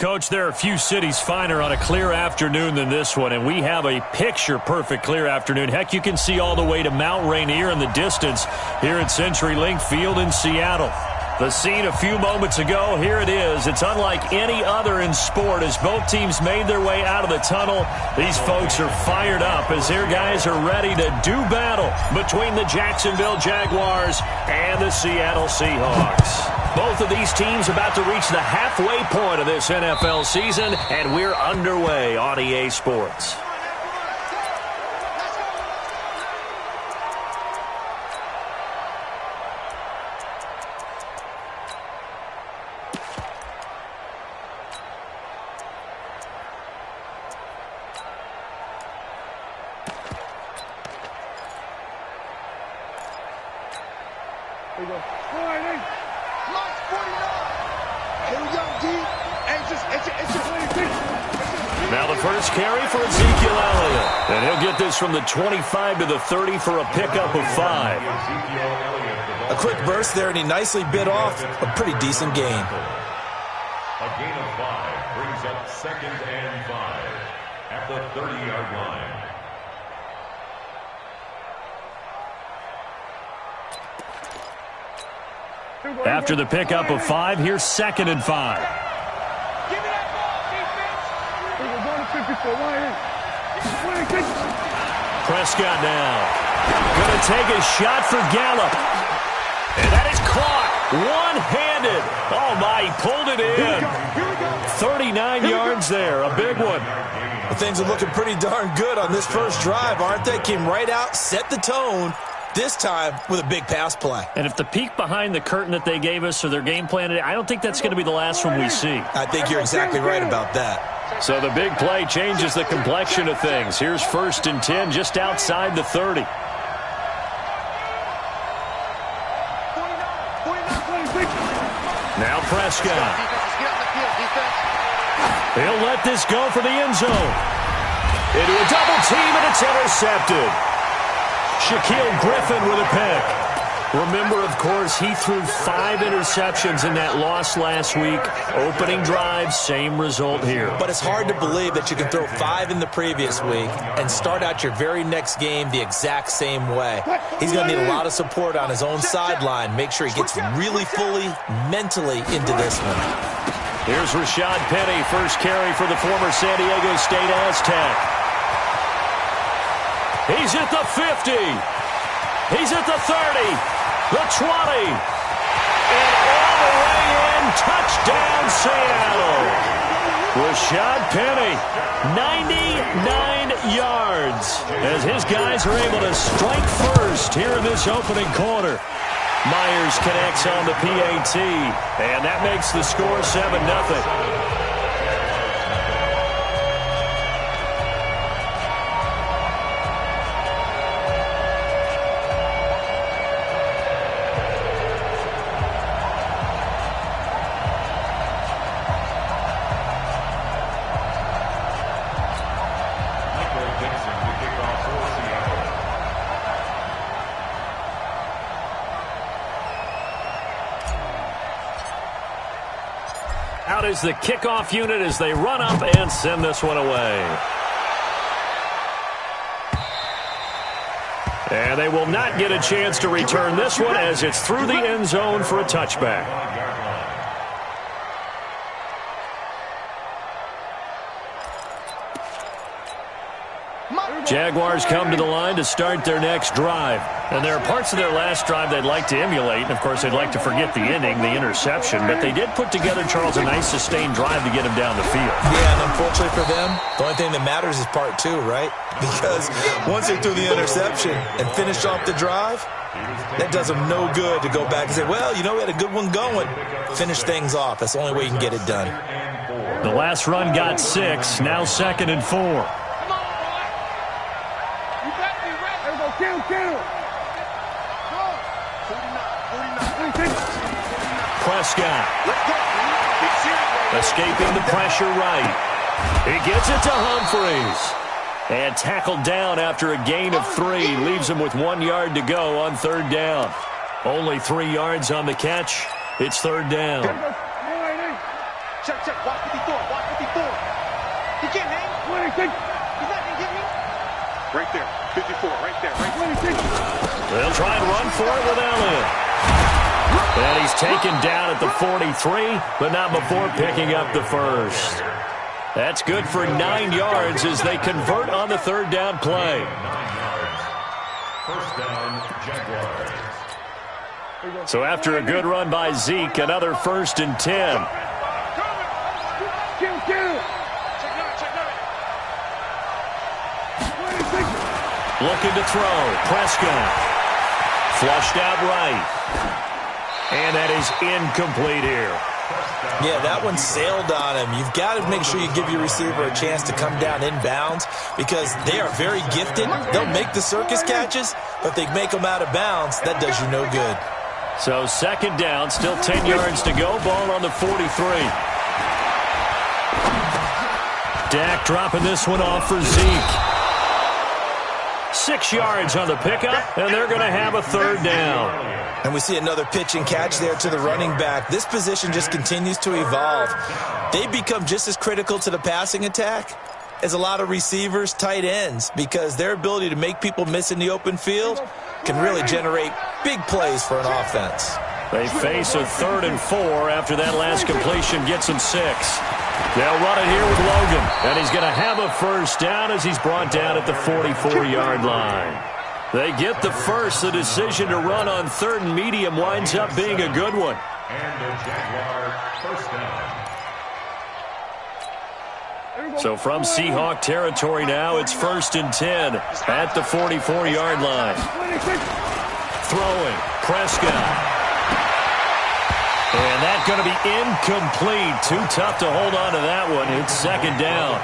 Coach, there are few cities finer on a clear afternoon than this one, and we have a picture-perfect clear afternoon. Heck, you can see all the way to Mount Rainier in the distance here at CenturyLink Field in Seattle. The scene a few moments ago, here it is. It's unlike any other in sport as both teams made their way out of the tunnel. These folks are fired up as their guys are ready to do battle between the Jacksonville Jaguars and the Seattle Seahawks. Both of these teams about to reach the halfway point of this NFL season, and we're underway on EA Sports. Now the first carry for Ezekiel Elliott. And he'll get this from the 25 to the 30 for a pickup of 5. A quick burst there, and he nicely bit off a pretty decent gain. A gain of 5 brings up 2nd and 5 at the 30-yard line. After the pickup of 5, here's 2nd and 5. Prescott now. Going to take a shot for Gallup. And that is caught. One-handed. Oh, my, he pulled it in. 39 yards there. A big one. Well, things are looking pretty darn good on this first drive, aren't they? Came right out, set the tone. This time with a big pass play. And if the peek behind the curtain that they gave us or their game plan today, I don't think that's going to be the last one we see. I think you're exactly right about that. So the big play changes the complexion of things. Here's 1st and 10 just outside the 30. Now Prescott. He'll let this go for the end zone. Into a double team, and it's intercepted. Shaquille Griffin with a pick. Remember, of course, he threw 5 interceptions in that loss last week. Opening drive, same result here. But it's hard to believe that you can throw 5 in the previous week and start out your very next game the exact same way. He's going to need a lot of support on his own sideline. Make sure he gets really fully, mentally into this one. Here's Rashad Penny, first carry for the former San Diego State Aztec. He's at the 50. He's at the 30. The 20. And all the way in. Touchdown, Seattle. Rashad Penny, 99 yards. As his guys are able to strike first here in this opening quarter. Myers connects on the PAT. And that makes the score 7-0. Out is the kickoff unit as they run up and send this one away. And they will not get a chance to return this one as it's through the end zone for a touchback. Jaguars come to the line to start their next drive. And there are parts of their last drive they'd like to emulate. And, of course, they'd like to forget the ending, the interception. But they did put together, Charles, a nice sustained drive to get him down the field. Yeah, and unfortunately for them, the only thing that matters is part 2, right? Because once they threw the interception and finished off the drive, that does them no good to go back and say, well, you know, we had a good one going. Finish things off. That's the only way you can get it done. The last run got 6. Now 2nd and 4. Prescott. Escaping the pressure right. He gets it to Humphreys. And tackled down after a gain of 3. Leaves him with 1 yard to go on 3rd down. Only 3 yards on the catch. It's 3rd down. Check. Watch 54. Watch 54. He can't hang. What do you think? He's not going to get me. Right there. 54. Right there. Right there. They'll try and run for it with Elliott. And he's taken down at the 43, but not before picking up the first. That's good for 9 yards as they convert on the third down play. 9 yards. First down, Jaguars. So after a good run by Zeke, another 1st and 10. Looking to throw. Prescott. Flushed out right. And that is incomplete here. Yeah, that one sailed on him. You've got to make sure you give your receiver a chance to come down inbounds because they are very gifted. They'll make the circus catches, but they make them out of bounds. That does you no good. So 2nd down, still 10 yards to go. Ball on the 43. Dak dropping this one off for Zeke. 6 yards on the pickup, and they're going to have a 3rd down. And we see another pitch and catch there to the running back. This position just continues to evolve. They become just as critical to the passing attack as a lot of receivers, tight ends, because their ability to make people miss in the open field can really generate big plays for an offense. They face a 3rd and 4 after that last completion gets them 6. They'll run it here with Logan, and he's going to have a 1st down as he's brought down at the 44-yard line. They get the first. The decision to run on 3rd and medium winds up being a good one. And the Jaguar 1st down. So from Seahawk territory now, it's 1st and 10 at the 44-yard line. Throwing, Prescott. And that's going to be incomplete. Too tough to hold on to that one. It's 2nd down.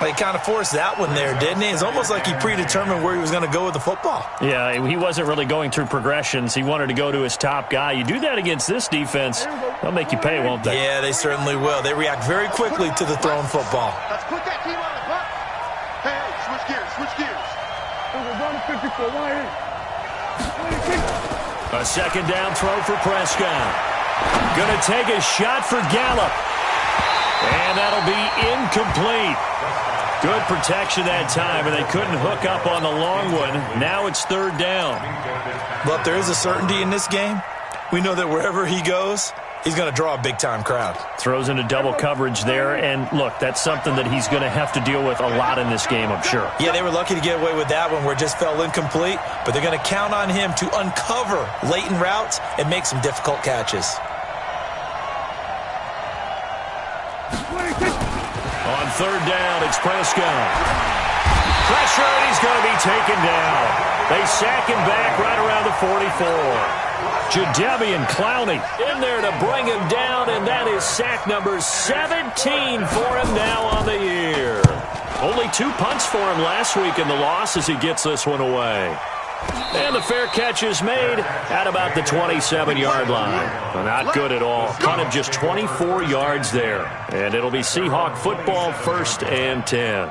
He kind of forced that one there, didn't he? It's almost like he predetermined where he was going to go with the football. Yeah, he wasn't really going through progressions. He wanted to go to his top guy. You do that against this defense, they'll make you pay, won't they? Yeah, they certainly will. They react very quickly to the thrown football. Let's put that team on the clock. Hey, switch gears. A 2nd down throw for Prescott. Going to take a shot for Gallup. And that'll be incomplete. Good protection that time, and they couldn't hook up on the long one. Now it's 3rd down. But there is a certainty in this game. We know that wherever he goes, he's going to draw a big-time crowd. Throws into double coverage there, and look, that's something that he's going to have to deal with a lot in this game, I'm sure. Yeah, they were lucky to get away with that one where it just fell incomplete, but they're going to count on him to uncover latent routes and make some difficult catches. On 3rd down, it's Prescott. Pressure, and he's going to be taken down. They sack him back right around the 44. Jadeveon Clowney in there to bring him down, and that is sack number 17 for him now on the year. Only 2 punts for him last week in the loss as he gets this one away. And the fair catch is made at about the 27-yard line. Not good at all. Punt of just 24 yards there. And it'll be Seahawk football, 1st and 10.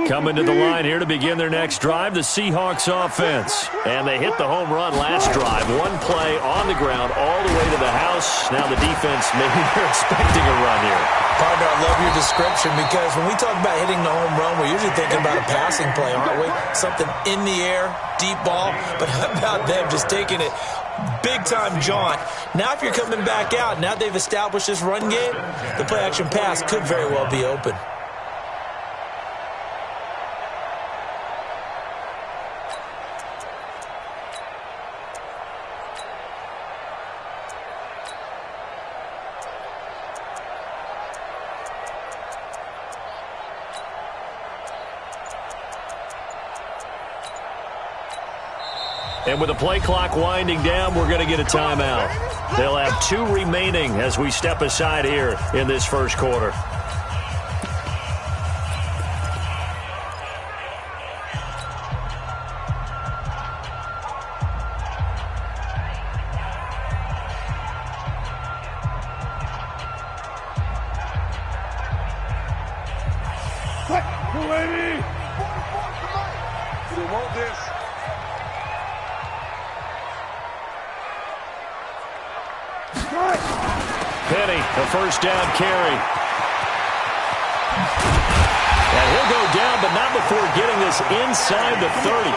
Coming to the line here to begin their next drive, the Seahawks offense. And they hit the home run last drive. 1 play on the ground all the way to the house. Now the defense, maybe they're expecting a run here. Partner, I love your description because when we talk about hitting the home run, we're usually thinking about a passing play, aren't we? Something in the air, deep ball. But how about them just taking it big-time jaunt? Now if you're coming back out, now they've established this run game, the play-action pass could very well be open. And with the play clock winding down, we're going to get a timeout. They'll have 2 remaining as we step aside here in this first quarter. They want this. Penny, a first down carry. And he'll go down, but not before getting this inside the 30.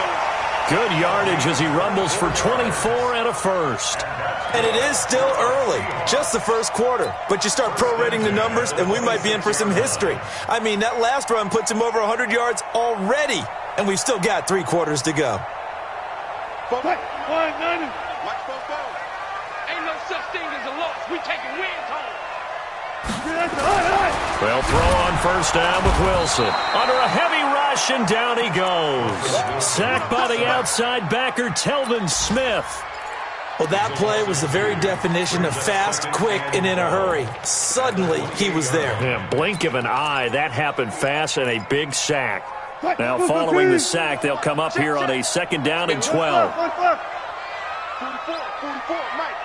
Good yardage as he rumbles for 24 and a first. And it is still early, just the first quarter. But you start prorating the numbers, and we might be in for some history. I mean, that last run puts him over 100 yards already, and we've still got 3 quarters to go. Ain't no such thing as a loss. We taking wins home. They'll throw on first down with Wilson. Under a heavy rush, and down he goes. Sacked by the outside backer, Telvin Smith. Well, that play was the very definition of fast, quick, and in a hurry. Suddenly, he was there. Yeah, blink of an eye, that happened fast, and a big sack. Now, following the sack, they'll come up here on a second down and 12. 44,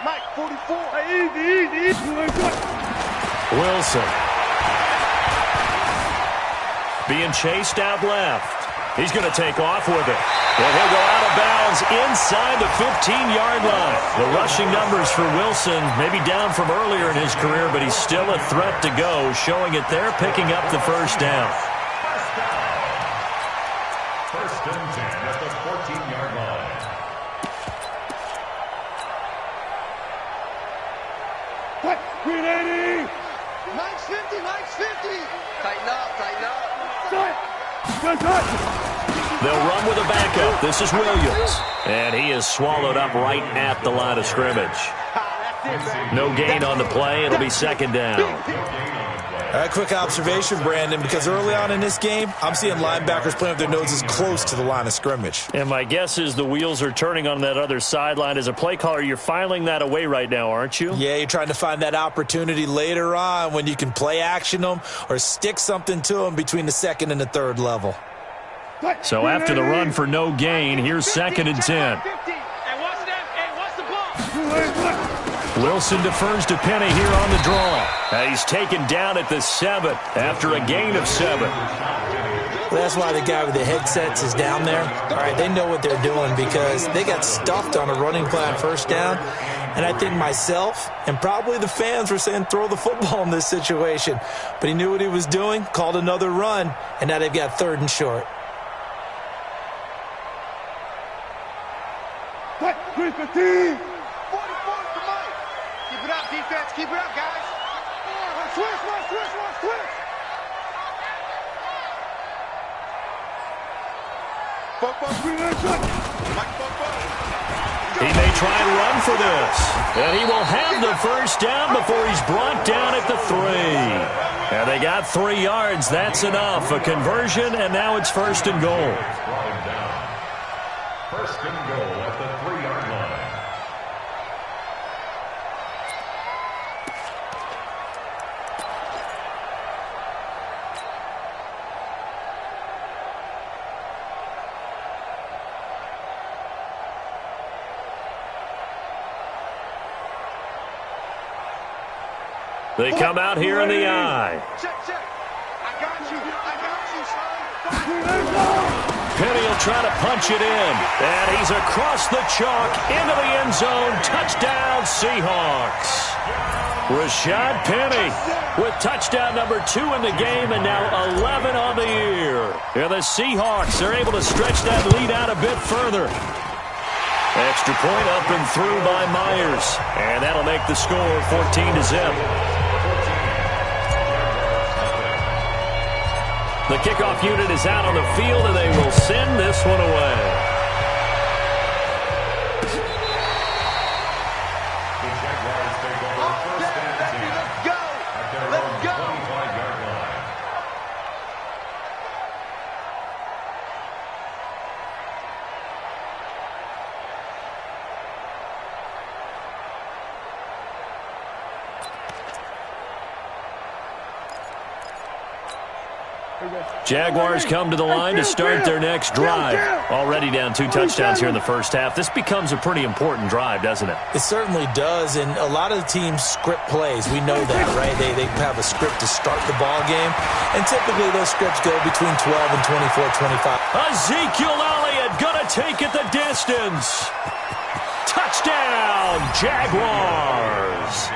Mike, 44. Easy. Wilson. Being chased out left. He's going to take off with it. And he'll go out of bounds inside the 15-yard line. The rushing numbers for Wilson may be down from earlier in his career, but he's still a threat to go, showing it there, picking up the first down. First and 10 at the 14-yard line. Mike's 50. Tighten up. They'll run with a backup. This is Williams. And he is swallowed up right at the line of scrimmage. No gain on the play. It'll be second down. All right, quick observation, Brandon, because early on in this game, I'm seeing linebackers playing with their noses close to the line of scrimmage. And my guess is the wheels are turning on that other sideline. As a play caller, you're filing that away right now, aren't you? Yeah, you're trying to find that opportunity later on when you can play action them or stick something to them between the second and the third level. So after the run for no gain, here's second and 10. Wilson defers to Penny here on the draw. He's taken down at the 7 after a gain of 7. Well, that's why the guy with the headsets is down there. All right, they know what they're doing because they got stuffed on a running play on first down. And I think myself and probably the fans were saying throw the football in this situation. But he knew what he was doing, called another run, and now they've got third and short. Defense, keep it up, guys. Switch. He may try and run for this. And he will have the first down before he's brought down at the 3. And they got 3 yards. That's enough. A conversion, and now it's first and goal. First and goal at the 3-yard line. They come out here in the eye. Check. I got you, son. Penny will try to punch it in. And he's across the chalk into the end zone. Touchdown, Seahawks. Rashad Penny with touchdown number 2 in the game and now 11 on the year. And the Seahawks are able to stretch that lead out a bit further. Extra point up and through by Myers. And that'll make the score 14-0. The kickoff unit is out on the field, and they will send this one away. The Jaguars take over first and 10 at their own 25-yard line. Jaguars come to the line to start their next drive. Already down 2 touchdowns here in the first half. This becomes a pretty important drive, doesn't it? It certainly does, and a lot of the teams script plays. We know that, right? They have a script to start the ball game, and typically those scripts go between 12 and 24-25. Ezekiel Elliott gonna take it the distance. Touchdown, Jaguars.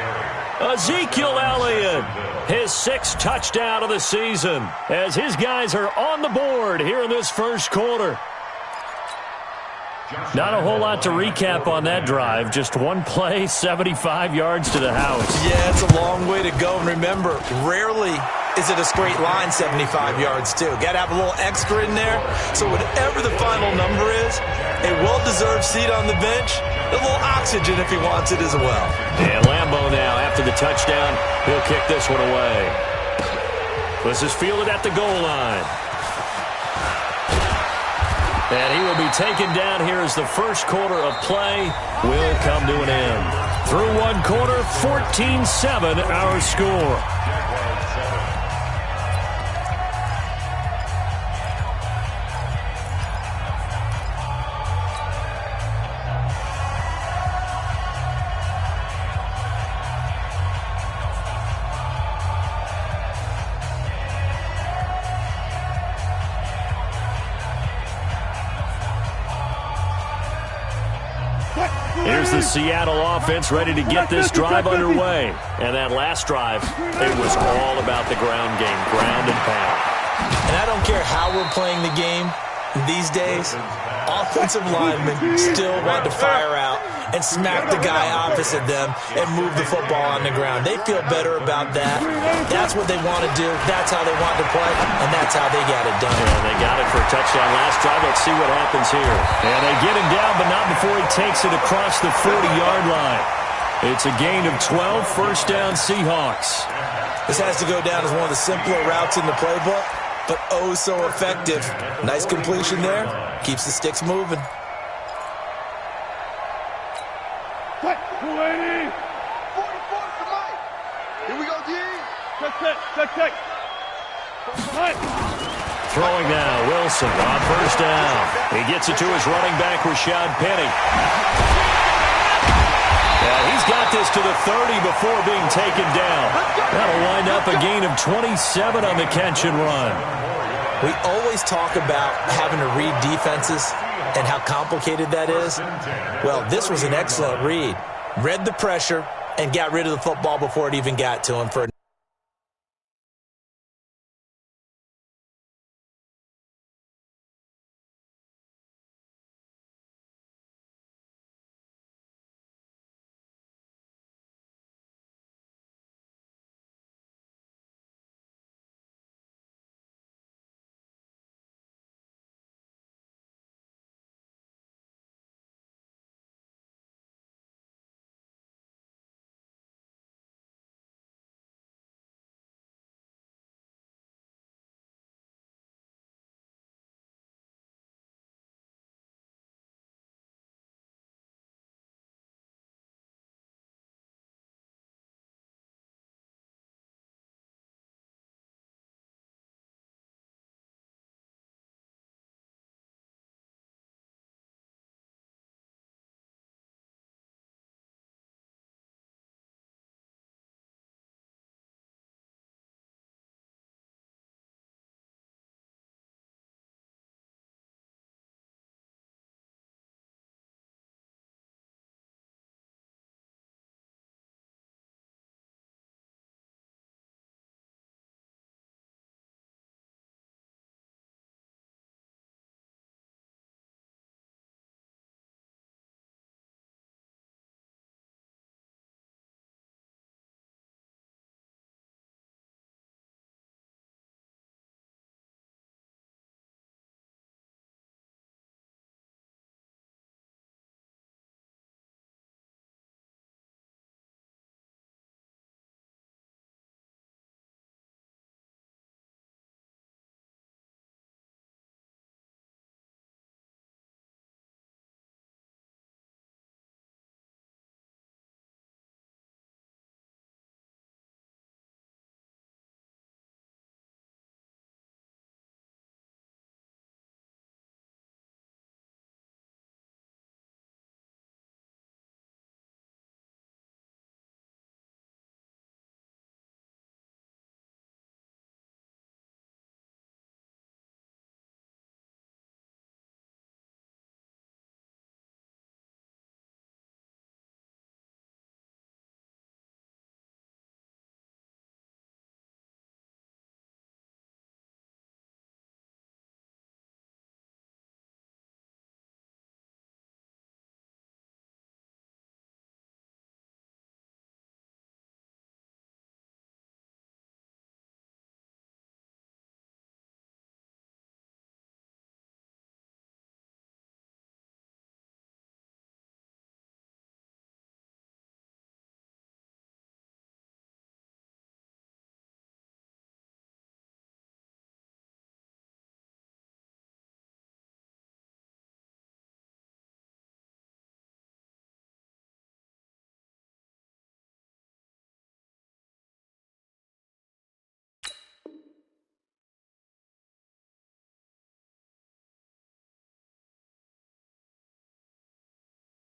Ezekiel Elliott, his 6th touchdown of the season, as his guys are on the board here in this first quarter. Not a whole lot to recap on that drive. Just one play, 75 yards to the house. Yeah, it's a long way to go. And remember, rarely is it a straight line 75 yards, too. Got to have a little extra in there. So whatever the final number is, a well-deserved seat on the bench, a little oxygen if he wants it as well. And Lambeau now, after the touchdown, he'll kick this one away. This is fielded at the goal line. And he will be taken down here as the first quarter of play will come to an end. Through one quarter, 14-7 our score. Here's the Seattle offense ready to get this drive underway. And that last drive, it was all about the ground game, ground and pound. And I don't care how we're playing the game these days, offensive linemen still want to fire out and smack the guy opposite them and move the football on the ground. They feel better about that. That's what they want to do. That's how they want to play, and that's how they got it done. Yeah, they got it for a touchdown last drive. Let's see what happens here. And they get him down, but not before he takes it across the 40-yard line. It's a gain of 12, first down Seahawks. This has to go down as one of the simpler routes in the playbook, but oh so effective. Nice completion there. Keeps the sticks moving. What? 280. 44 tonight. Here we go, D. Check. Throwing now, Wilson on first down. He gets it to his running back, Rashad Penny. He's got this to the 30 before being taken down. That'll wind up a gain of 27 on the catch and run. We always talk about having to read defenses and how complicated that is. Well, this was an excellent read. Read the pressure and got rid of the football before it even got to him for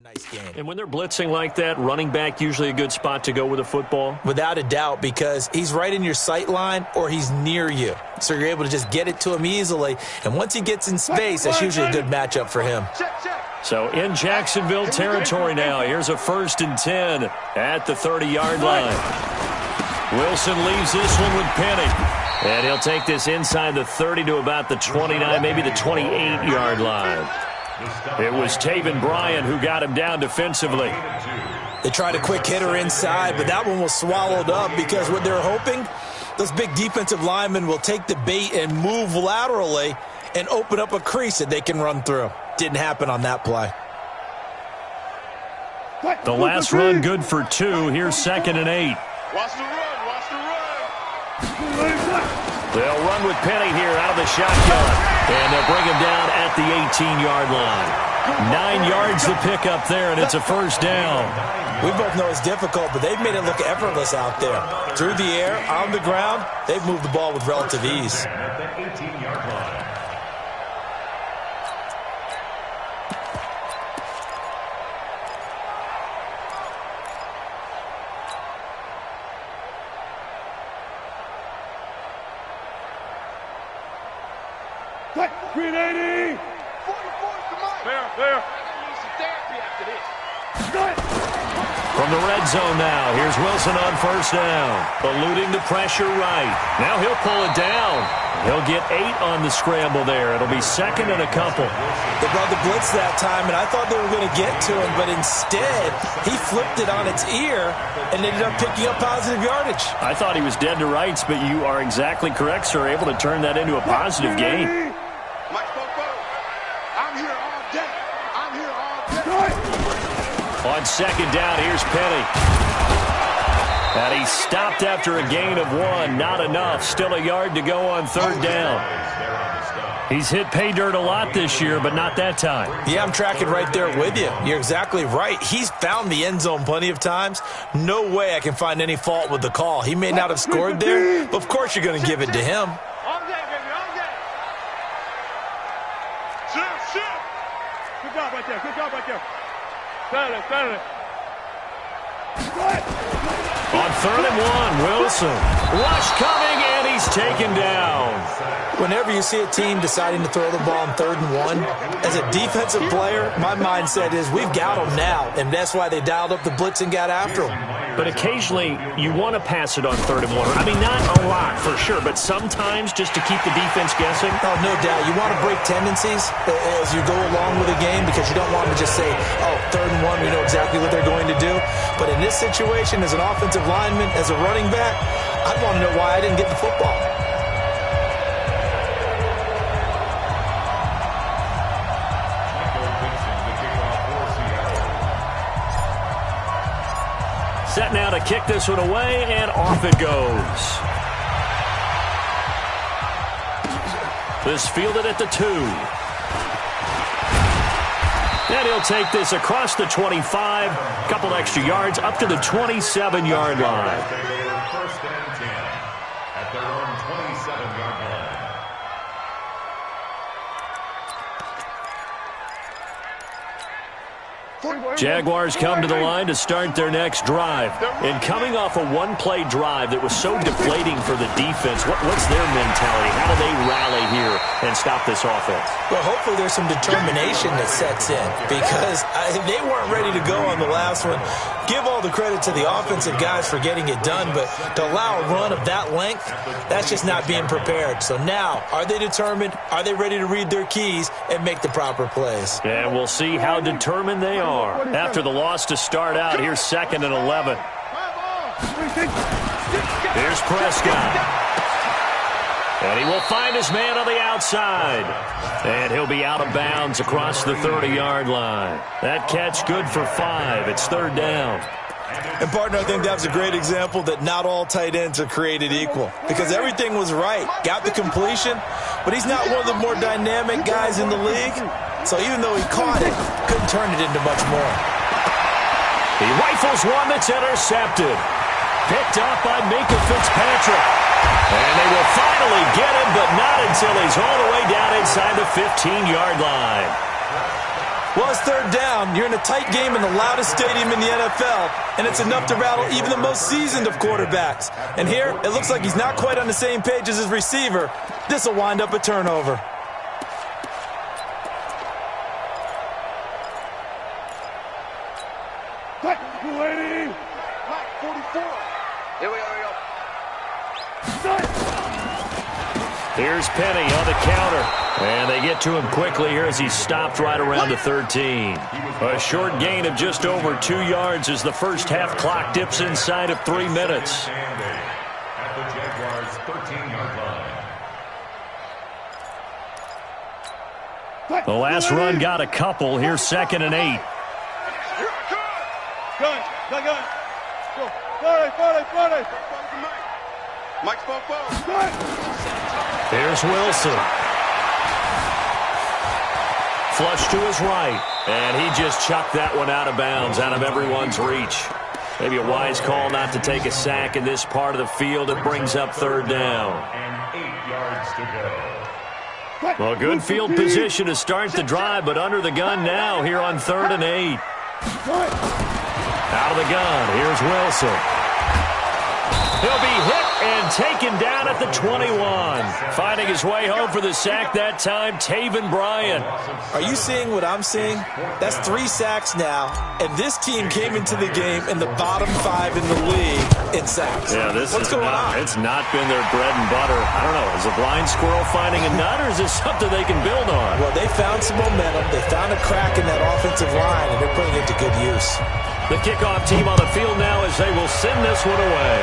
Nice game. And when they're blitzing like that, running back usually a good spot to go with a football? Without a doubt, because he's right in your sight line or he's near you. So you're able to just get it to him easily. And once he gets in space, that's usually a good matchup for him. So in Jacksonville territory now, here's a 1st and 10 at the 30-yard line. Wilson leaves this one with Penny. And he'll take this inside the 30 to about the 29, maybe the 28-yard line. It was Taven Bryan who got him down defensively. They tried a quick hitter inside, but that one was swallowed up because what they're hoping, those big defensive linemen will take the bait and move laterally and open up a crease that they can run through. Didn't happen on that play. The last run good for 2. Here's 2nd and 8. Watch the run, watch the run. They'll run with Penny here out of the shotgun. And they'll bring him down at the 18-yard line. 9 yards to pick up there, and it's a 1st down. We both know it's difficult, but they've made it look effortless out there. Through the air, on the ground, they've moved the ball with relative ease. At the 18-yard line. Green 80! 44, come on! There. I need some therapy after this. From the red zone now, here's Wilson on 1st down. Eluding the pressure right. Now he'll pull it down. He'll get 8 on the scramble there. It'll be 2nd and a couple. They brought the blitz that time, and I thought they were going to get to him, but instead, he flipped it on its ear and ended up picking up positive yardage. I thought he was dead to rights, but you are exactly correct, sir. Able to turn that into a positive gain. On 2nd down, here's Penny. And he stopped after a gain of 1. Not enough. Still a yard to go on 3rd down. He's hit pay dirt a lot this year, but not that time. Yeah, I'm tracking right there with you. You're exactly right. He's found the end zone plenty of times. No way I can find any fault with the call. He may not have scored there, but of course you're going to give it to him. Good job right there. Good job right there. Stand it. On 3rd and 1, Wilson. Rush coming, and he's taken down. Whenever you see a team deciding to throw the ball on 3rd and 1, as a defensive player, my mindset is we've got them now, and that's why they dialed up the blitz and got after them. But occasionally, you want to pass it on 3rd and 1. I mean, not a lot for sure, but sometimes just to keep the defense guessing. Oh, no doubt. You want to break tendencies as you go along with a game because you don't want to just say, oh, 3rd and 1, we know exactly what they're going to do. But in this situation, as an offensive lineman, as a running back, I want to know why I didn't get the football. Set now to kick this one away, and off it goes. This fielded at the 2. And he'll take this across the 25, a couple extra yards, up to the 27-yard line. 1st and 10 at their own 27-yard line. Jaguars come to the line to start their next drive. And coming off a one-play drive that was so deflating for the defense, what's their mentality? How do they rally here and stop this offense? Well, hopefully there's some determination that sets in because they weren't ready to go on the last one. Give all the credit to the offensive guys for getting it done, but to allow a run of that length, that's just not being prepared. So now, are they determined? Are they ready to read their keys and make the proper plays? And we'll see how determined they are. After the loss to start out, here's 2nd and 11. Here's Prescott. And he will find his man on the outside. And he'll be out of bounds across the 30-yard line. That catch good for 5. It's 3rd down. And, partner, I think that was a great example that not all tight ends are created equal because everything was right. Got the completion, but he's not one of the more dynamic guys in the league. So even though he caught it, couldn't turn it into much more. He rifles one that's intercepted. Picked up by Minka Fitzpatrick. And they will finally get him, but not until he's all the way down inside the 15-yard line. Well, it's third down. You're in a tight game in the loudest stadium in the NFL, and it's enough to rattle even the most seasoned of quarterbacks. And here, it looks like he's not quite on the same page as his receiver. This will wind up a turnover. Cut, 280. Black 44. Here we go. Here's Penny on the counter. And they get to him quickly here as he's stopped right around the 13. A short gain of just over 2 yards as the first half clock dips inside of 3 minutes. At the Jaguars' 13-yard line. The last run got a couple. Here's 2nd and 8. Gun. Go. Forward. Mike's forward. Here's Wilson. Flush to his right. And he just chucked that one out of bounds, out of everyone's reach. Maybe a wise call not to take a sack in this part of the field. It brings up third down. And 8 yards to go. Well, good field position to start the drive, but under the gun now here on 3rd and 8. Out of the gun, here's Wilson. He'll be hit and taken down at the 21. Finding his way home for the sack that time, Taven Bryan. Are you seeing what I'm seeing? That's 3 sacks now, and this team came into the game in the bottom 5 in the league in sacks. Yeah, What's going on? It's not been their bread and butter. I don't know, is a blind squirrel finding a nut, or is this something they can build on? Well, they found some momentum. They found a crack in that offensive line, and they're putting it to good use. The kickoff team on the field now as they will send this one away.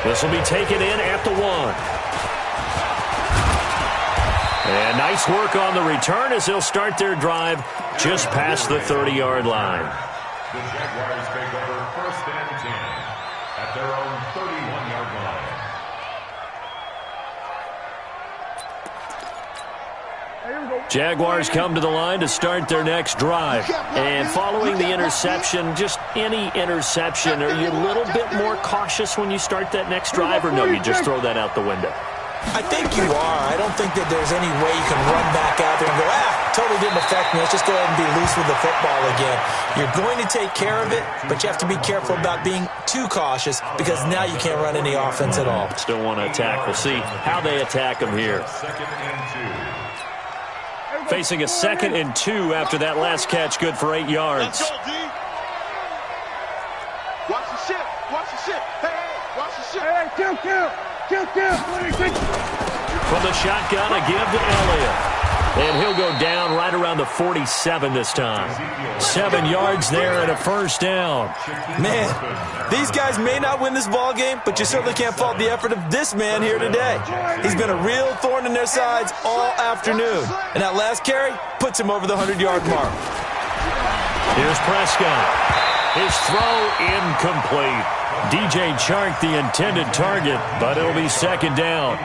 This will be taken in at the 1. And nice work on the return as they'll start their drive just past the 30-yard line. The Jaguars take over 1st and 10 at their own 31-yard line. Jaguars come to the line to start their next drive. And following the interception, just any interception, are you a little bit more cautious when you start that next drive, or no, you just throw that out the window? I think you are. I don't think that there's any way you can run back out there and go, totally didn't affect me. Let's just go ahead and be loose with the football again. You're going to take care of it, but you have to be careful about being too cautious because now you can't run any offense at all. Still want to attack. We'll see how they attack them here. 2nd and 2. Facing a 2nd and 2 after that last catch, good for 8 yards. Let's go, D. Watch the ship. Hey, watch the ship. Hey, kill. From the shotgun, a give to Elliott. And he'll go down right around the 47 this time. 7 yards there and a first down. Man, these guys may not win this ball game, but you certainly can't fault the effort of this man here today. He's been a real thorn in their sides all afternoon. And that last carry puts him over the 100-yard mark. Here's Prescott. His throw incomplete. DJ Chark the intended target, but it'll be 2nd down.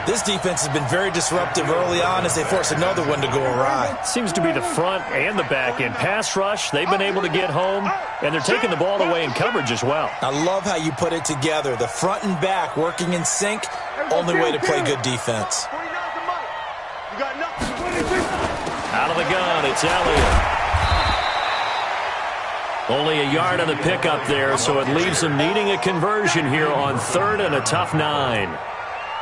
This defense has been very disruptive early on as they force another one to go awry. Seems to be the front and the back end. Pass rush, they've been able to get home, and they're taking the ball away in coverage as well. I love how you put it together. The front and back working in sync, only way to play good defense. Out of the gun, it's Elliott. Only a yard on the pickup there, so it leaves them needing a conversion here on 3rd and a tough 9.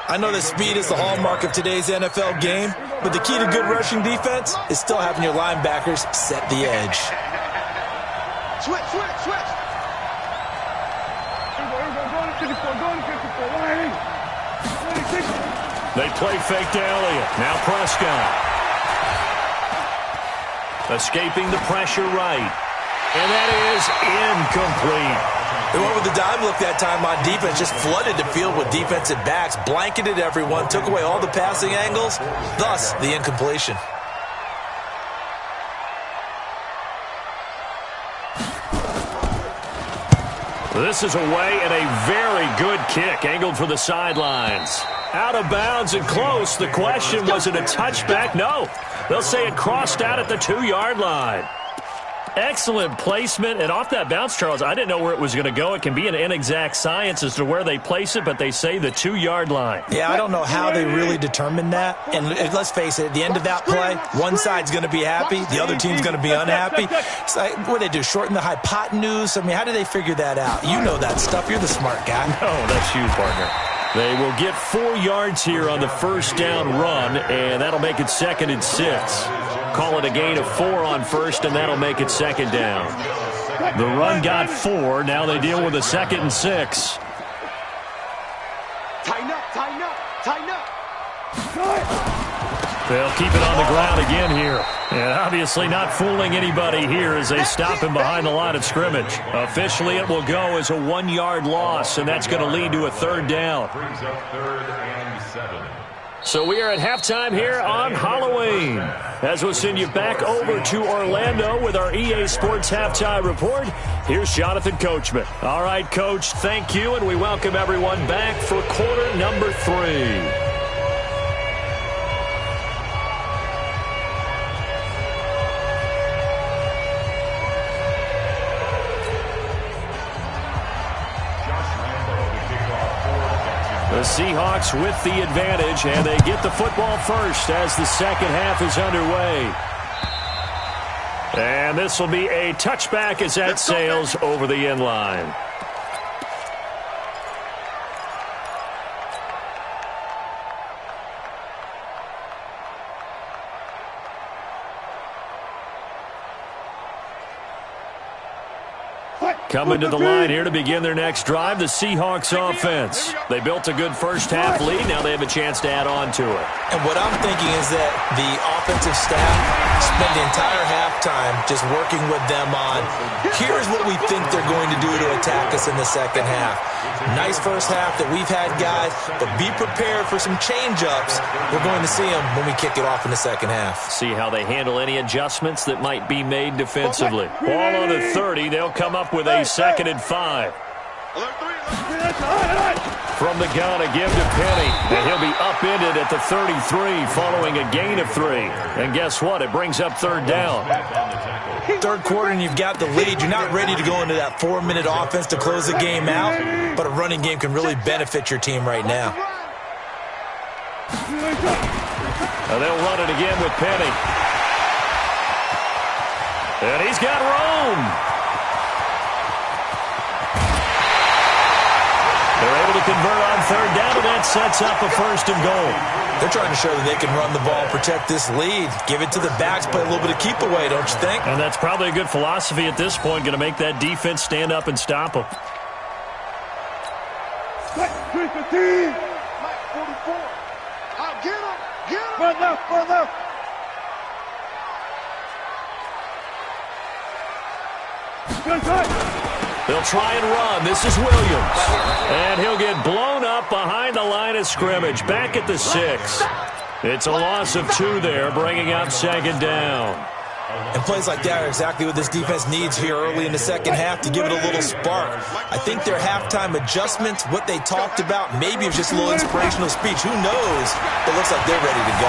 I know that speed is the hallmark of today's NFL game, but the key to good rushing defense is still having your linebackers set the edge. Switch. They play fake to Elliott. Now Prescott. Escaping the pressure right. And that is incomplete. They went with the dime look that time on defense, just flooded the field with defensive backs, blanketed everyone, took away all the passing angles, thus the incompletion. This is away and a very good kick, angled for the sidelines. Out of bounds and close. The question, was it a touchback? No. They'll say it crossed out at the 2-yard line. Excellent placement, and off that bounce, Charles, I didn't know where it was going to go. It can be an inexact science as to where they place it, but they say the 2-yard line. Yeah, I don't know how they really determined that. And let's face it, at the end of that play, one side's going to be happy, the other team's going to be unhappy. It's like, what do they do, shorten the hypotenuse? I mean, how do they figure that out? You know that stuff. You're the smart guy. No, that's you, partner. They will get 4 yards here on the first down run, and that'll make it 2nd and 6. Call it a gain of 4 on first, and that'll make it 2nd down. The run got 4. Now they deal with a 2nd and 6. Tighten up, tighten up, tighten up. They'll keep it on the ground again here. And obviously not fooling anybody here as they stop him behind the line of scrimmage. Officially, it will go as a 1-yard loss, and that's going to lead to a 3rd down. Brings up 3rd and 7. So we are at halftime here on Halloween. As we'll send you back over to Orlando with our EA Sports Halftime Report, here's Jonathan Coachman. All right, Coach, thank you, and we welcome everyone back for quarter number 3. The Seahawks with the advantage, and they get the football first as the second half is underway. And this will be a touchback as that sails over the end line. Coming to the line here to begin their next drive, the Seahawks offense. They built a good first half lead. Now they have a chance to add on to it. And what I'm thinking is that the offensive staff spend the entire halftime just working with them on, here's what we think they're going to do to attack us in the second half. Nice first half that we've had, guys, but be prepared for some change-ups. We're going to see them when we kick it off in the second half. See how they handle any adjustments that might be made defensively. Ball on the 30. They'll come up with a 2nd and 5. From the gun, a give to Penny. And he'll be upended at the 33 following a gain of 3. And guess what? It brings up 3rd down. Third quarter and you've got the lead. You're not ready to go into that 4-minute offense to close the game out, but a running game can really benefit your team right now. They'll run it again with Penny. And he's got room. They're able to convert on 3rd down, and that sets up a 1st and goal. They're trying to show that they can run the ball, protect this lead, give it to the backs, play a little bit of keep away, don't you think? And that's probably a good philosophy at this point, going to make that defense stand up and stop them. Mike 44. I'll get him. Get him. Run left, run left. They'll try and run. This is Williams. And he'll get blown up behind the line of scrimmage. Back at the 6. It's a loss of 2 there, bringing up 2nd down. And plays like that are exactly what this defense needs here early in the second half to give it a little spark. I think their halftime adjustments, what they talked about, maybe it was just a little inspirational speech. Who knows? But it looks like they're ready to go.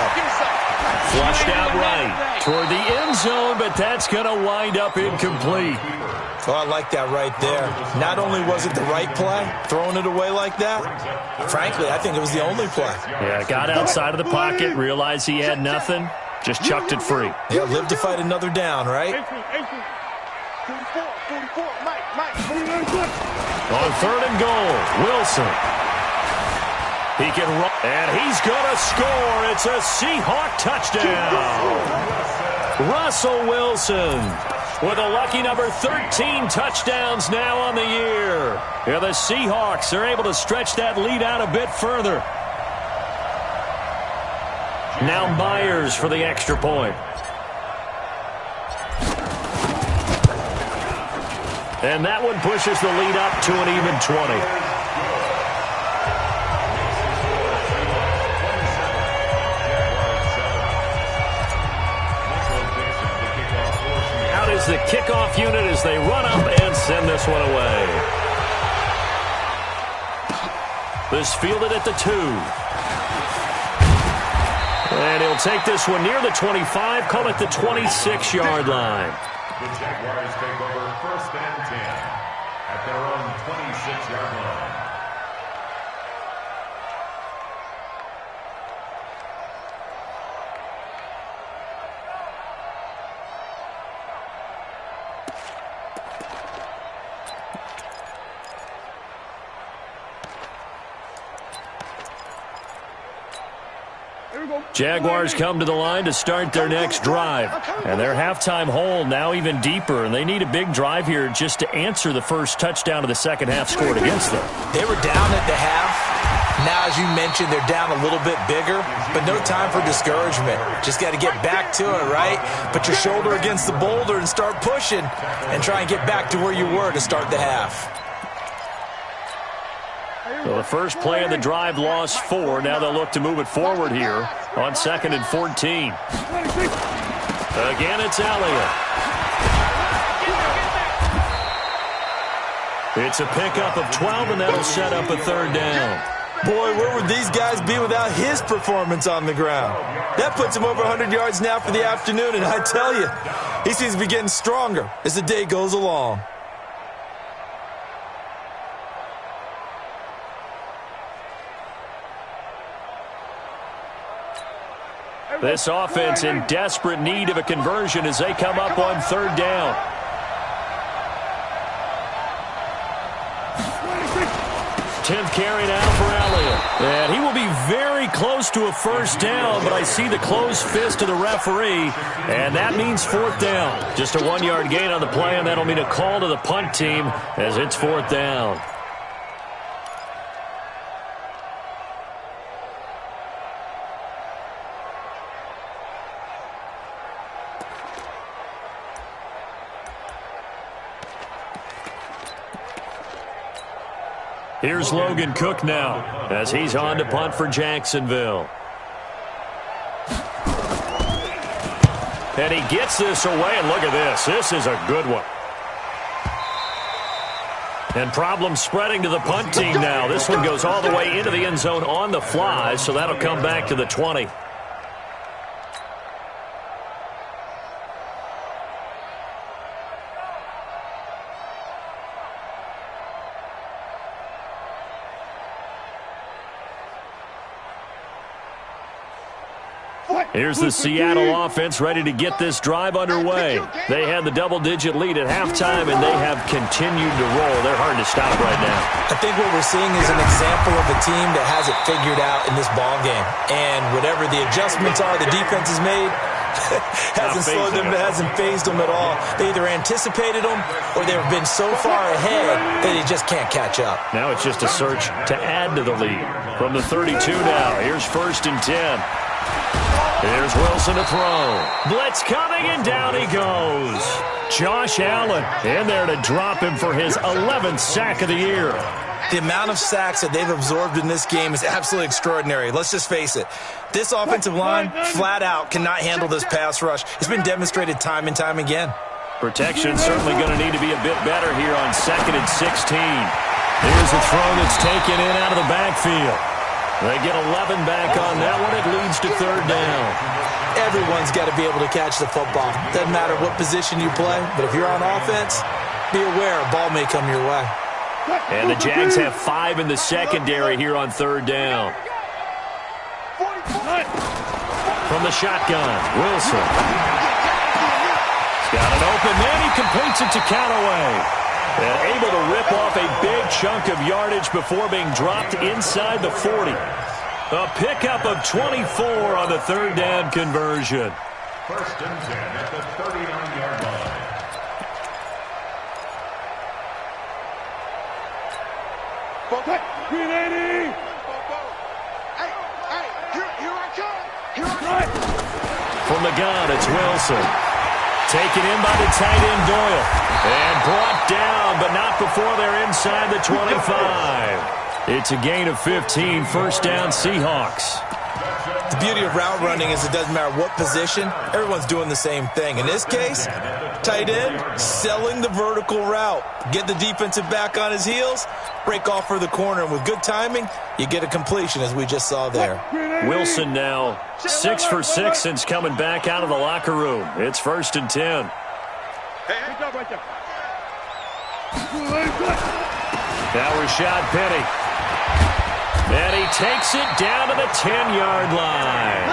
Flushed out right toward the end zone, but that's going to wind up incomplete. Oh, I like that right there. Not only was it the right play, throwing it away like that, frankly, I think it was the only play. Yeah, got outside of the pocket, realized he had nothing, just chucked it free. Yeah, live to fight another down, right? 44, Mike. On 3rd and goal, Wilson. He can run, and he's going to score. It's a Seahawk touchdown. Russell Wilson with a lucky number 13 touchdowns now on the year. Yeah, the Seahawks are able to stretch that lead out a bit further. Now Myers for the extra point. And that one pushes the lead up to an even 20. The kickoff unit as they run up and send this one away. This fielded at the 2. And he'll take this one near the 25, call it the 26-yard line. The Jaguars take over 1st and 10 at their own 26-yard line. Jaguars come to the line to start their next drive. And their halftime hole now even deeper, and they need a big drive here just to answer the first touchdown of the second half scored against them. They were down at the half. Now, as you mentioned, they're down a little bit bigger, but no time for discouragement. Just got to get back to it, right? Put your shoulder against the boulder and start pushing and try and get back to where you were to start the half. So the first play of the drive lost 4. Now they'll look to move it forward here on 2nd and 14. Again, it's Elliott. It's a pickup of 12, and that'll set up a 3rd down. Boy, where would these guys be without his performance on the ground? That puts him over 100 yards now for the afternoon, and I tell you, he seems to be getting stronger as the day goes along. This offense in desperate need of a conversion as they come up on 3rd down. 10th carry now for Elliott. And he will be very close to a 1st down, but I see the closed fist of the referee, and that means 4th down. Just a 1-yard gain on the play, and that'll mean a call to the punt team as it's 4th down. Here's Logan Cook now as he's on to punt for Jacksonville. And he gets this away, and look at this. This is a good one. And problems spreading to the punt team now. This one goes all the way into the end zone on the fly, so that'll come back to the 20. Here's the Seattle offense ready to get this drive underway. They had the double-digit lead at halftime, and they have continued to roll. They're hard to stop right now. I think what we're seeing is an example of a team that has it figured out in this ball game. And whatever the adjustments are the defense has made, hasn't slowed them, hasn't phased them at all. They either anticipated them or they've been so far ahead that they just can't catch up. Now it's just a search to add to the lead. From the 32 now, here's 1st and 10. Here's Wilson to throw. Blitz coming, and down he goes. Josh Allen in there to drop him for his 11th sack of the year. The amount of sacks that they've absorbed in this game is absolutely extraordinary. Let's just face it. This offensive line, flat out, cannot handle this pass rush. It's been demonstrated time and time again. Protection certainly going to need to be a bit better here on 2nd and 16. Here's a throw that's taken in out of the backfield. They get 11 back on that one. It leads to 3rd down. Everyone's got to be able to catch the football. Doesn't matter what position you play, but if you're on offense, be aware a ball may come your way. And the Jags have 5 in the secondary here on 3rd down. From the shotgun, Wilson. He's got an open man. He completes it to Callaway. And able to rip off a big chunk of yardage before being dropped inside the 40. A pickup of 24 on the 3rd down conversion. 1st and 10 at the 39-yard line. Green 80! Hey, here I come! From the gun, it's Wilson. Taken in by the tight end Doyle. And brought down, but not before they're inside the 25. It's a gain of 15, 1st down Seahawks. The beauty of route running is it doesn't matter what position, everyone's doing the same thing. In this case, tight end, selling the vertical route. Get the defensive back on his heels, break off for the corner, and with good timing, you get a completion as we just saw there. Wilson now 6 for 6 since coming back out of the locker room. It's 1st and 10. Good job right there. Now Rashad Penny. And he takes it down to the 10-yard line.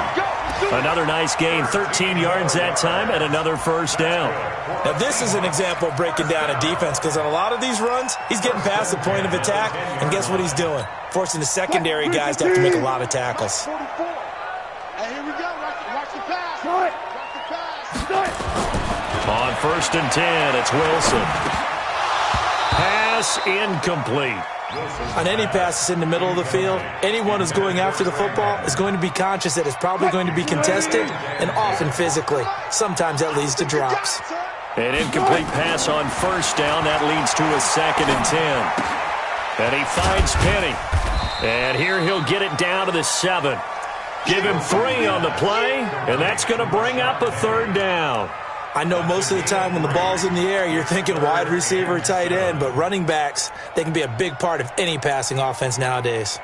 Another nice gain, 13 yards that time, and another first down. Now, this is an example of breaking down a defense, because on a lot of these runs, he's getting past the point of attack, and guess what he's doing? Forcing the secondary guys to have to make a lot of tackles. Hey, here we go. Watch the pass. Watch the pass. On 1st and 10, it's Wilson. Pass incomplete. On any passes in the middle of the field, anyone who's going after the football is going to be conscious that it's probably going to be contested, and often physically. Sometimes that leads to drops. An incomplete pass on 1st down. That leads to a 2nd and 10. And he finds Penny. And here he'll get it down to the 7. Give him 3 on the play, and that's going to bring up a 3rd down. I know most of the time when the ball's in the air, you're thinking wide receiver, tight end, but running backs, they can be a big part of any passing offense nowadays.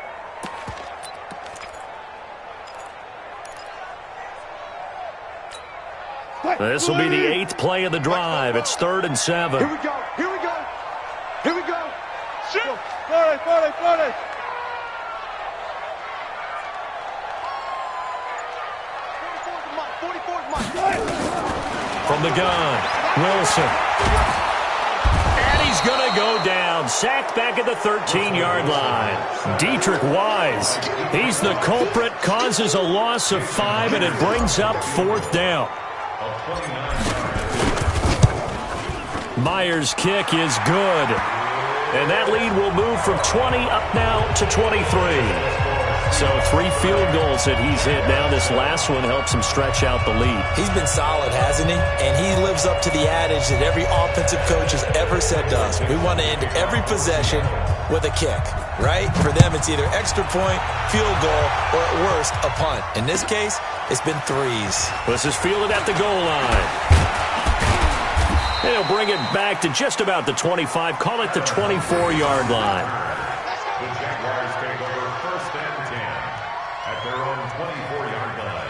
This will be the 8th play of the drive. It's 3rd and 7. Here we go. Here we go. Here we go. Shoot. 40. From the gun, Wilson. And he's going to go down. Sacked back at the 13-yard line. Dietrich Wise. He's the culprit. Causes a loss of 5, and it brings up 4th down. Myers' kick is good. And that lead will move from 20 up now to 23. So 3 field goals that he's hit now. This last one helps him stretch out the lead. He's been solid, hasn't he? And he lives up to the adage that every offensive coach has ever said to us. We want to end every possession with a kick, right? For them, it's either extra point, field goal, or at worst, a punt. In this case, it's been 3s. This is fielded at the goal line. And he'll bring it back to just about the 25. Call it the 24-yard line. The Jaguars take over 1st and 10 at their own 24-yard line.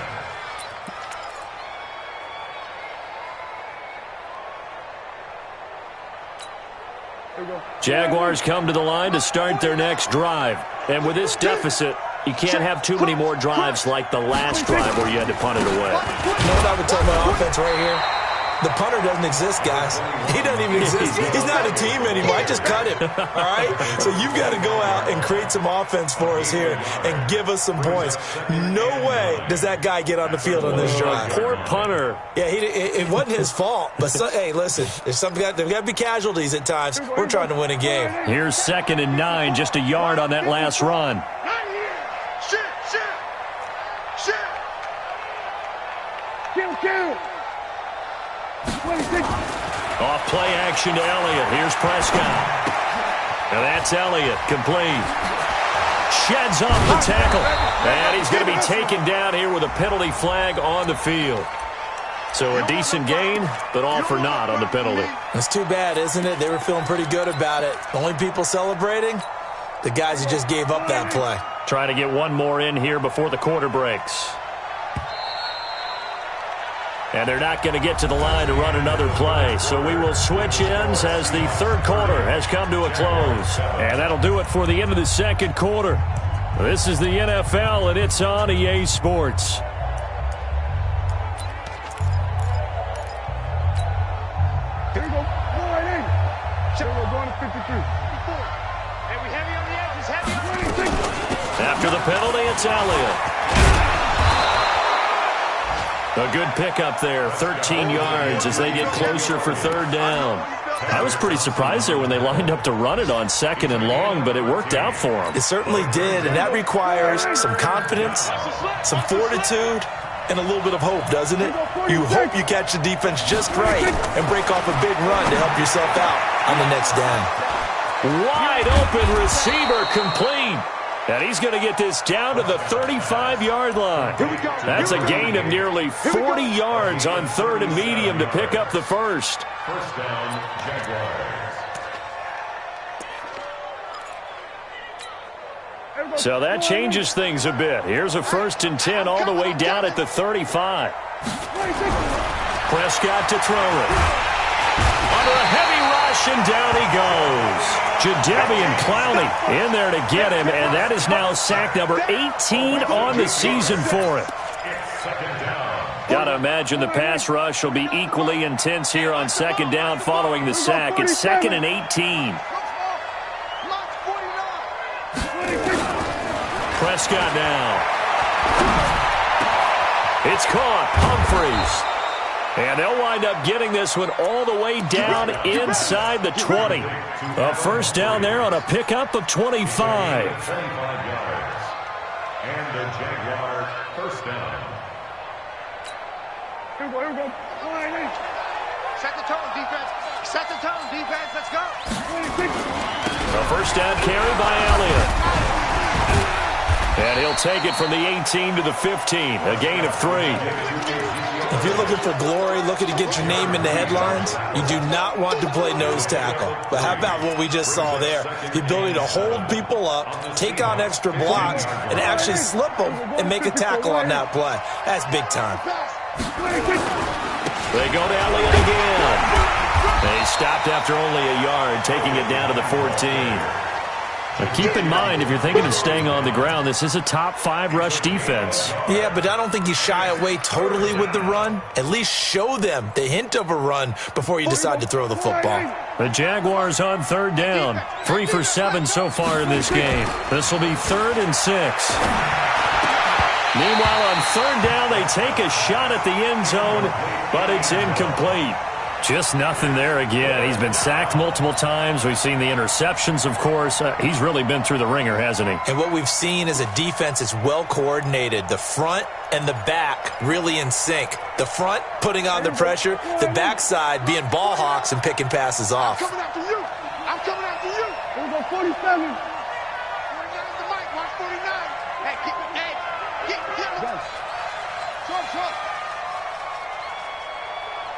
Jaguars come to the line to start their next drive. And with this deficit, you can't have too many more drives like the last drive where you had to punt it away. You know what I would tell my offense right here? The punter doesn't exist, guys. He doesn't even exist. He's not a team anymore. I just cut him, all right? So you've got to go out and create some offense for us here and give us some points. No way does that guy get on the field on this drive. Poor punter. Yeah, it wasn't his fault. But, hey, listen, there's got to be casualties at times. We're trying to win a game. Here's 2nd and 9, just a yard on that last run. Kill. Off play action to Elliott. Here's Prescott. And that's Elliott, complete. Sheds off the tackle. And he's going to be taken down here with a penalty flag on the field. So a decent gain, but all for naught on the penalty. It's too bad, isn't it? They were feeling pretty good about it. The only people celebrating, the guys who just gave up that play. Trying to get one more in here before the quarter breaks. And they're not going to get to the line to run another play. So we will switch ends as the 3rd quarter has come to a close. And that'll do it for the end of the 2nd quarter. This is the NFL, and it's on EA Sports. Here we go. Go right in. We're going to 53. And we heavy on the edges. Heavy on the edges. After the penalty, it's Elliott. A good pickup there, 13 yards as they get closer for 3rd down. I was pretty surprised there when they lined up to run it on 2nd and long, but it worked out for them. It certainly did, and that requires some confidence, some fortitude, and a little bit of hope, doesn't it? You hope you catch the defense just right and break off a big run to help yourself out on the next down. Wide open receiver, complete. And he's going to get this down to the 35-yard line. That's a gain of nearly 40 yards on 3rd and medium to pick up the first. First down, Jaguars. So that changes things a bit. Here's a 1st and 10 all the way down at the 35. Prescott to throw it. Jadeveon Clowney in there to get him, and that is now sack number 18 on the season for him. Got to imagine the pass rush will be equally intense here on second down following the sack. It's 2nd and 18. Prescott now. It's caught. Humphreys. And they'll wind up getting this one all the way down inside the 20. A first down there on a pickup of 25. 25 yards. And the Jaguars first down. Here we go. Set the tone, defense. Set the tone, defense. Let's go. A first down carry by Elliott. And he'll take it from the 18 to the 15. A gain of 3. If you're looking for glory, looking to get your name in the headlines, you do not want to play nose tackle. But how about what we just saw there? The ability to hold people up, take on extra blocks, and actually slip them and make a tackle on that play. That's big time. They go to Elliott again. They stopped after only a yard, taking it down to the 14. Now keep in mind, if you're thinking of staying on the ground, this is a top 5 rush defense. Yeah, but I don't think you shy away totally with the run. At least show them the hint of a run before you decide to throw the football. The Jaguars on third down. 3 for 7 so far in this game. This will be 3rd and 6. Meanwhile, on third down, they take a shot at the end zone, but it's incomplete. Just nothing there again. He's been sacked multiple times. We've seen the interceptions, of course. He's really been through the ringer, hasn't he? And what we've seen is a defense that's well coordinated. The front and the back really in sync. The front putting on the pressure. The backside being ball hawks and picking passes off. I'm coming after you. I'm coming after you. Here we go, 47. 49 is the mic. Watch 49. Hey, get him. Short.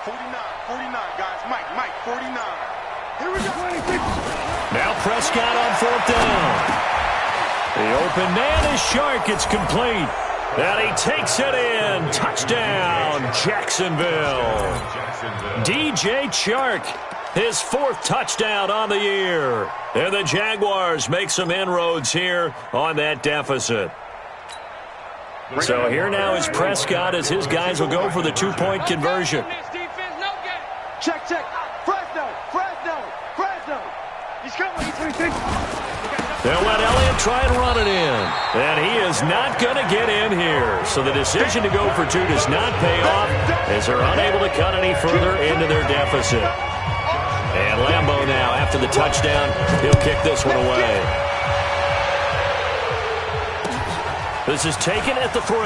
49, guys. Mike, 49. Here we go. Now Prescott on fourth down. The open man is Shark. It's complete. And he takes it in. Touchdown, Jacksonville. DJ Chark, his 4th touchdown on the year. And the Jaguars make some inroads here on that deficit. So here now is Prescott as his guys will go for the 2-point conversion. Check. Fresno. He's coming. They'll let Elliott try and run it in. And he is not going to get in here. So the decision to go for 2 does not pay off as they're unable to cut any further into their deficit. And Lambeau now, after the touchdown, he'll kick this one away. This is taken at the 3.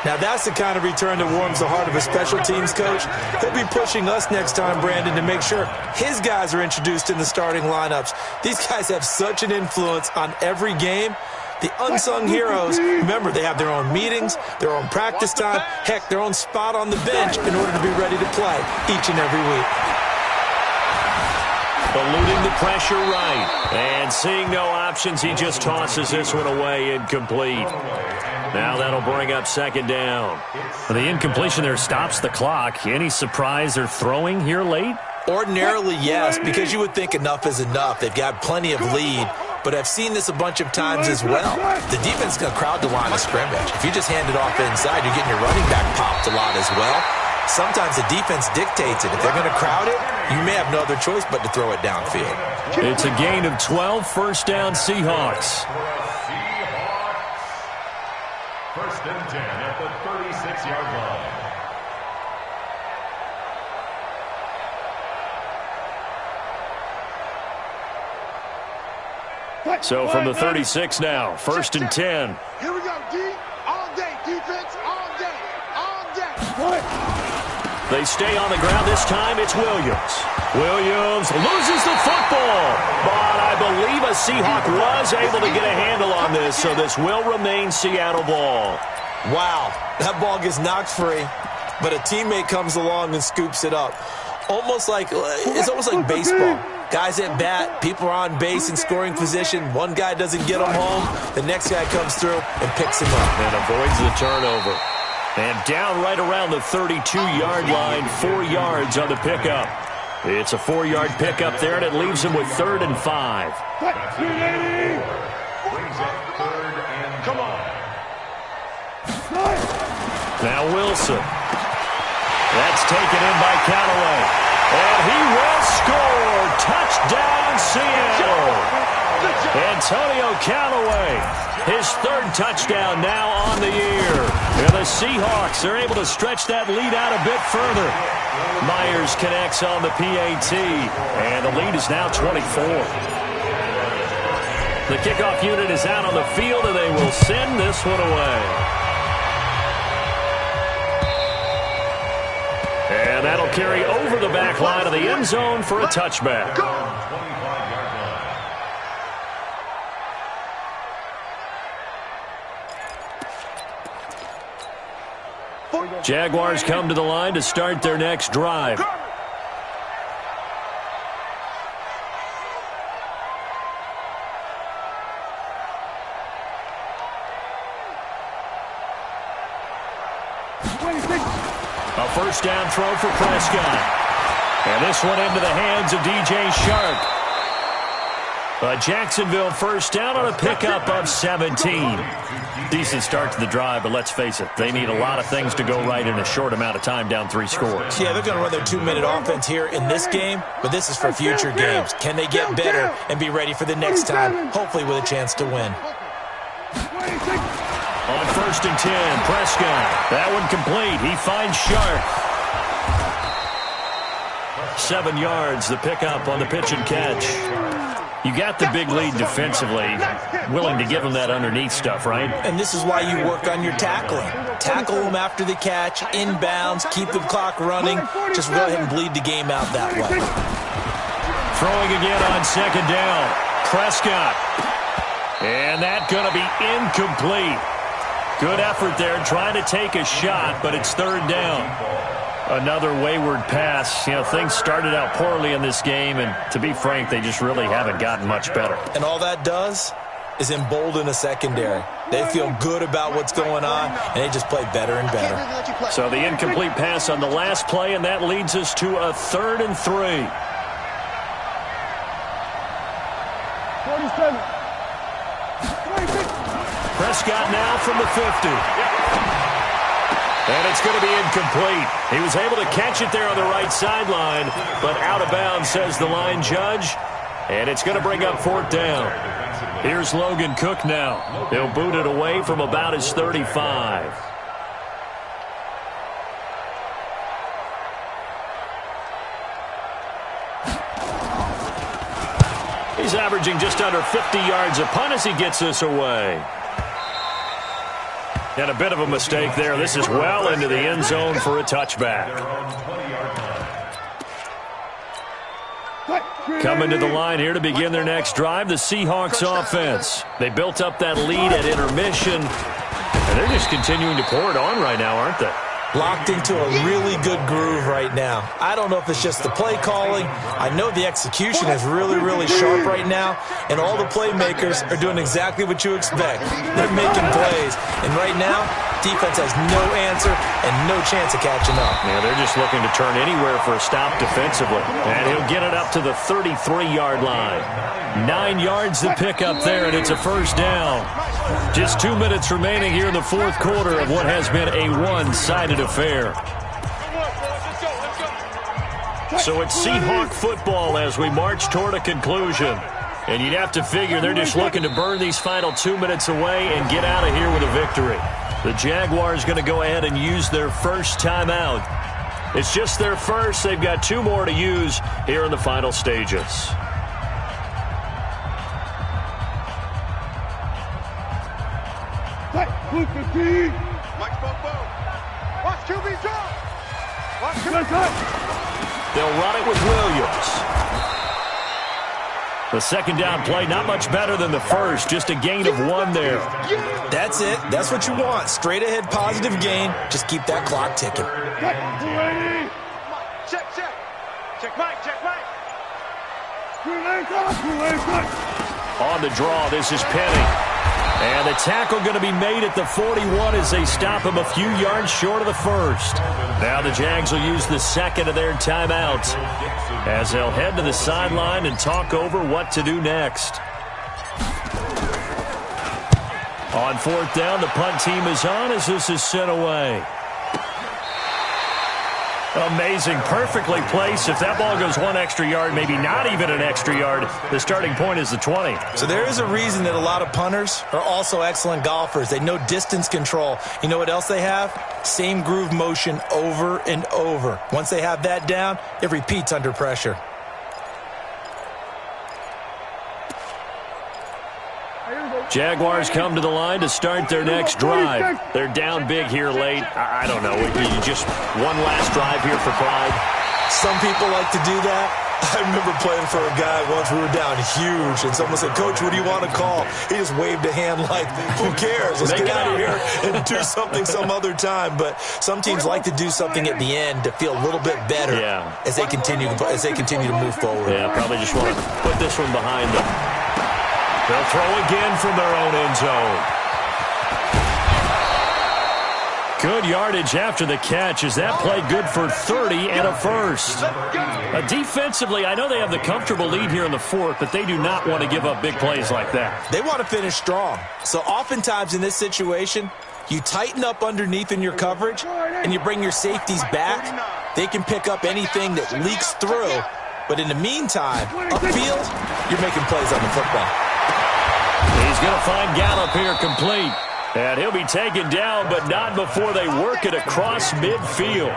Now that's the kind of return that warms the heart of a special teams coach. He'll be pushing us next time, Brandon, to make sure his guys are introduced in the starting lineups. These guys have such an influence on every game. The unsung heroes, remember, they have their own meetings, their own practice time, heck, their own spot on the bench in order to be ready to play each and every week. Eluding the pressure right. And seeing no options, he just tosses this one away, incomplete. Now that'll bring up second down. The incompletion there stops the clock. Any surprise they're throwing here late? Ordinarily, yes, because you would think enough is enough. They've got plenty of lead, but I've seen this a bunch of times as well. The defense is going to crowd the line of scrimmage. If you just hand it off inside, you're getting your running back popped a lot as well. Sometimes the defense dictates it. If they're going to crowd it, you may have no other choice but to throw it downfield. It's a gain of 12, first down Seahawks. First and 10 at the 36-yard line. So from the 36 now, first and 10. Here we go, D. All day, defense, all day. They stay on the ground. This time it's Williams. Williams loses the football. But I believe a Seahawk was able to get a handle on this, so this will remain Seattle ball. Wow, that ball gets knocked free, but a teammate comes along and scoops it up. It's almost like baseball. Guys at bat, people are on base in scoring position. One guy doesn't get them home. The next guy comes through and picks him up. And avoids the turnover. And down right around the 32-yard line, 4 yards on the pickup. It's a 4-yard pickup there, and it leaves him with 3rd and 5. Come on. Now Wilson. That's taken in by Callaway. And he will score. Touchdown, Seattle. Antonio Callaway, his 3rd touchdown now on the year. And the Seahawks are able to stretch that lead out a bit further. Myers connects on the PAT, and the lead is now 24. The kickoff unit is out on the field, and they will send this one away. And that'll carry over the back line of the end zone for a touchback. Jaguars come to the line to start their next drive. A first down throw for Prescott. And this one into the hands of DJ Shark. A Jacksonville first down on a pickup of 17. Decent start to the drive, but let's face it, they need a lot of things to go right in a short amount of time, down 3 scores. Yeah, they're going to run their 2-minute offense here in this game, but this is for future games. Can they get better and be ready for the next time, hopefully with a chance to win? On 1st and 10, Prescott. That one complete. He finds Shark. 7 yards, the pickup on the pitch and catch. You got the big lead defensively. Willing to give them that underneath stuff, right? And this is why you work on your tackling. Tackle them after the catch, inbounds, keep the clock running. Just go ahead and bleed the game out that way. Throwing again on 2nd down. Prescott. And that's going to be incomplete. Good effort there trying to take a shot, but it's 3rd down. Another wayward pass. You know, things started out poorly in this game, and to be frank, they just really haven't gotten much better. And all that does is embolden a secondary. They feel good about what's going on, and they just play better and better. So the incomplete pass on the last play, and that leads us to a 3rd and 3. 47. Prescott now from the 50. And it's going to be incomplete. He was able to catch it there on the right sideline, but out of bounds, says the line judge. And it's going to bring up 4th down. Here's Logan Cook now. He'll boot it away from about his 35. He's averaging just under 50 yards a punt as he gets this away. And a bit of a mistake there. This is well into the end zone for a touchback. Coming to the line here to begin their next drive, the Seahawks offense. They built up that lead at intermission, and they're just continuing to pour it on right now, aren't they? Locked into a really good groove right now. I don't know if it's just the play calling. I know the execution is really, really sharp right now, and all the playmakers are doing exactly what you expect. They're making plays, and right now, defense has no answer and no chance of catching up. Yeah, they're just looking to turn anywhere for a stop defensively, and he'll get it up to the 33-yard line. 9 yards to pick up there, and it's a first down. Just 2 minutes remaining here in the 4th quarter of what has been a one-sided affair. So it's Seahawk football as we march toward a conclusion. And you'd have to figure they're just looking to burn these final 2 minutes away and get out of here with a victory. The Jaguars going to go ahead and use their first timeout. It's just their first. They've got 2 more to use here in the final stages. Mike Bobo. Watch QB drop. Watch QB. They'll run it with Williams. The second down play, not much better than the first. Just a gain of 1 there. That's it. That's what you want. Straight ahead positive gain. Just keep that clock ticking. Check. Check Mike. On the draw, this is Penny. And the tackle going to be made at the 41 as they stop him a few yards short of the first. Now the Jags will use the second of their timeouts as they'll head to the sideline and talk over what to do next. On fourth down, the punt team is on as this is sent away. Amazing. Perfectly placed. If that ball goes one extra yard, maybe not even an extra yard, the starting point is the 20. So there is a reason that a lot of punters are also excellent golfers. They know distance control. You know what else they have? Same groove motion over and over. Once they have that down, it repeats under pressure. Jaguars come to the line to start their next drive. They're down big here late. I don't know. You just one last drive here for pride. Some people like to do that. I remember playing for a guy once. We were down huge, and someone said, "Coach, what do you want to call?" He just waved a hand like, "Who cares? Let's get out of here and do something some other time." But some teams like to do something at the end to feel a little bit better as they continue to move forward. Yeah, probably just want to put this one behind them. They'll throw again from their own end zone. Good yardage after the catch. Is that play good for 30 and a first? Defensively, I know they have the comfortable lead here in the fourth, but they do not want to give up big plays like that. They want to finish strong. So oftentimes in this situation, you tighten up underneath in your coverage, and you bring your safeties back. They can pick up anything that leaks through. But in the meantime, upfield, you're making plays on the football. He's going to find Gallup here complete. And he'll be taken down, but not before they work it across midfield.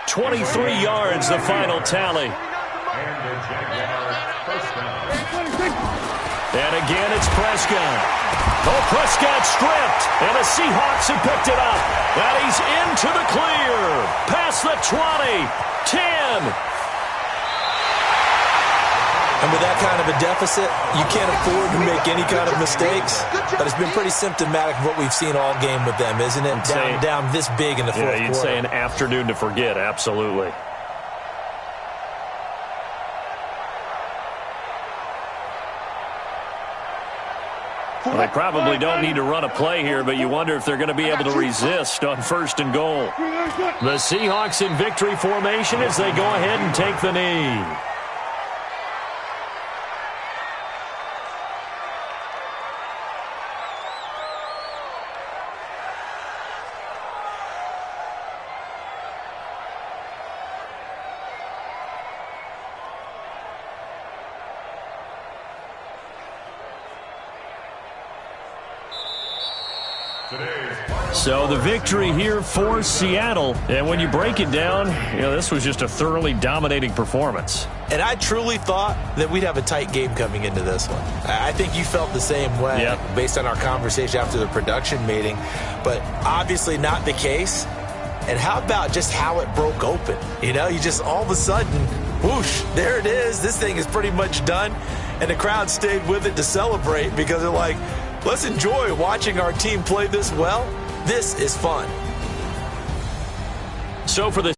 23 yards, the final tally. And again, it's Prescott. Oh, Prescott stripped, and the Seahawks have picked it up. And he's into the clear. Past the 20, 10. And with that kind of a deficit, you can't afford to make any kind of mistakes. But it's been pretty symptomatic of what we've seen all game with them, isn't it? Down this big in the fourth quarter. You'd say an afternoon to forget, absolutely. Well, they probably don't need to run a play here, but you wonder if they're going to be able to resist on first and goal. The Seahawks in victory formation as they go ahead and take the knee. So the victory here for Seattle. And when you break it down, this was just a thoroughly dominating performance. And I truly thought that we'd have a tight game coming into this one. I think you felt the same way based on our conversation after the production meeting. But obviously not the case. And how about just how it broke open? You just all of a sudden, whoosh, there it is. This thing is pretty much done. And the crowd stayed with it to celebrate because they're like, let's enjoy watching our team play this well. This is fun. So for the